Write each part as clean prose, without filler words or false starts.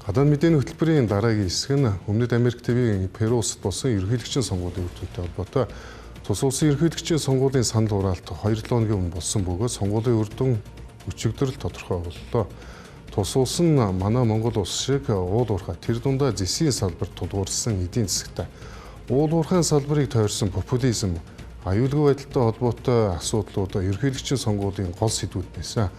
Гадаад мэдээний хөтөлбөрийн дараагийн хэсэг нь Өмнөд Америк ТV-ийн Перу улсад болсон ерөнхийлөгчийн сонгуулийн үр дүнтэй холбоотой тус улсын ерөнхийлөгчийн сонгуулийн санал хураалт 2 өдрийн өмнө болсон бөгөөд сонгуулийн үр дүн өчигдөр тодорхой боллоо. Тус улс нь манай Монгол улс шиг уул уурхай тэр дундаа зэсийн салбарт тулгуурсан эдийн засагтай уул уурхайн салбарыг тойрсон популизм аюулгүй байдалтай холбоотой асуудлууд ерөнхийлөгчийн сонгуулийн гол сэдвүүд байсан.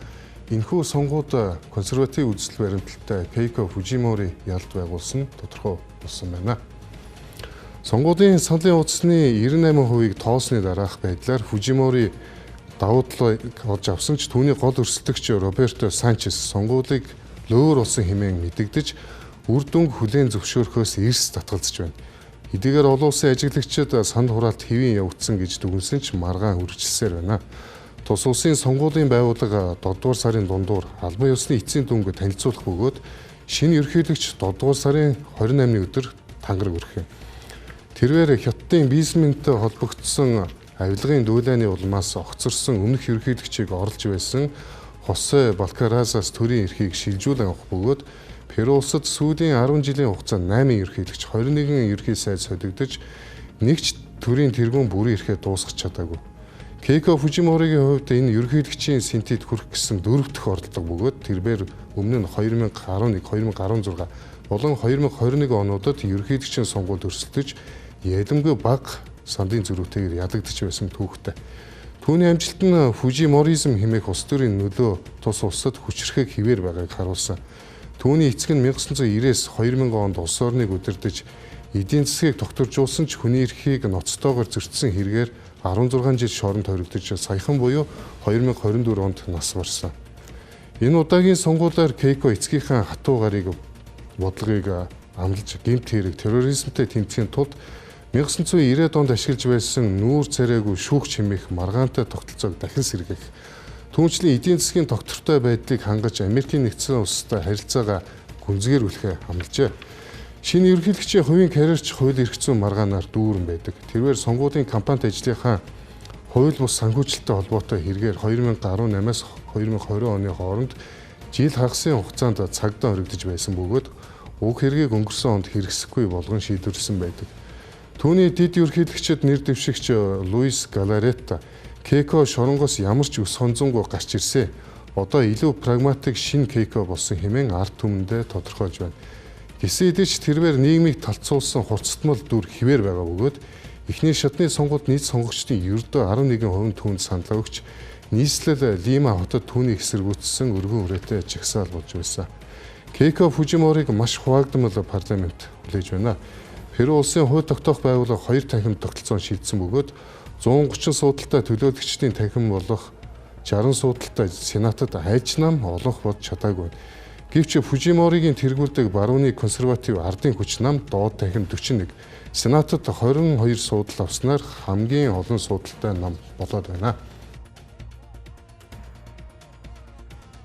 Энэхүү сонгууд консерватив үзэл баримталтай Кейко Фужимори ялд байгуулсан тодорхой болсон байна. Сонгуулийн саналын утасны 98%-ийг тоосны дараах байдлаар Фужимори давуу талыг олж авсан ч түүний гол өрсөлдөгч Роберто Санчес сонгуулийг лөөр болсон хэмээн мэдэгдэж үр дүнг хүлээн зөвшөөрөхөөс эрс татгалзаж байна. Хэдийгээр олон улсын ажиглагчид санал хураалт хэвийн явагдсан гэж дүгнсэн ч маргаан үржилсээр байна. Тус улсын сонгуулийн байгууллага 7 дугаар сарын дундуур албан ёсны эцсийн дүнг танилцуулах бөгөөд шинэ ерөнхийлөгч 7 дугаар сарын 28-ны өдөр тангараг өргөх юм. Тэрээр Хятадын бизнесментэй холбогдсон авилгын дүүлээний улмаас огцорсон өмнөх ерөнхийлөгчийг орлож байсан Хосе Балкаразас төрийн эрхийг шилжүүлэн авах бөгөөд Перу улсад сүүлийн 10 жилийн хугацаанд 8 ерөнхийлөгч 21 ерөнхий сайд солигдож нэг ч төрийн тэргуун бүрийн эрхээ дуусгах чадаагүй. Кейко Фужиморигийн хувьд энэ ерөнхийлөгчийн синтед хүрэх гэсэн 4 дахь оролдлого бөгөөд тэрээр өмнө нь 2011, 2016 болон 2021 онуудад ерөнхийлөгчийн сонгуульд өрсөлдөж ялимгүй бага сандын зөрүүтэйгээр ядагдж байсан түүхтэй. Түүний амжилт нь Фужиморизм хэмээх улс төрийн нөлөө тус улсад хүчрэхэг хിവэр байгааг харуулсан. Түүний эцэг нь 1990-с 2000 онд улс орныг удирдах эдийн засгийг тогтворжуулсан ч хүний эрхийг ноцтойгоор зөрчсөн хэрэгээр 16 жил шоронд хоригдож саяхан буюу 2024 онд нас барсан. Энэ удаагийн сонгуулиар Кейко эцгийнхээ хатуу гарыг бодлогыг амлаж гэмт хэрэг терроризмтэй тэмцэхийн тулд 1990-ад онд ашиглаж байсан нүүр царайгүй шүүгч хэмээх маргаантай тогтолцоог дахин сэргээх. Түүнчлэн эдийн засгийн тогтвортой байдлыг хангаж Америкийн нэгдсэн улстай харилцаагаа гүнзгийрүүлэхээ амлажээ. Шинэ ерөнхийлөгчийн хувийн карьерч хууль эрх зүйн маргаанаар дүүрэн байдаг. Тэрээр сонгуулийн кампанит ажлынхаа хууль бус санхүүжилттэй холбоотой хэрэгээр 2018-аас 2020 оны хооронд жил хагасын хугацаанд цагдаа хоригдож байсан бөгөөд уг хэргийг өнгөрсөн онд хэрэгсэхгүй болгон шийдвэрлсэн байдаг. Түүний дэд ерөнхийлөгчд нэр дэвшигч Луис Галаретта Кейко шоронгоос ямар ч өс хонзонгүй гарч ирсэн. Одоо илүү прагматик шинэ Кейко болсон хэмээн ард түмэндээ тодорхойлж байна. Гэсэн хэдий ч тэрээр нийгмийг талцуулсан хурцтмал дүр хിവэр байгаа бөгөөд эхний шатны сонгуульд нийт сонгогчдын ердөө 11% түүнд саналаа өгч нийслэл Лима хотод түүнийг эсэргүүцсэн өргөн үрээтэй жагсаал болж байсан. Кейко Фужимориг маш хуваагдмал парламент хүлээж байна. Перу улсын хууль тогтоох байгууллага 2 танхимд тогтолцоон шийдсэн бөгөөд 130 суудалтай төлөөлөгчдийн танхим болох 60 суудалтай сенатад айж нам олонх бод чадаагүй. Гэвч Фужиморигийн тэргүүлдэг барууны консерватив ардын хүч нам доод танхим 41, сенатад 22 суудал авснаар хамгийн олон суудалтай нам болоод байна.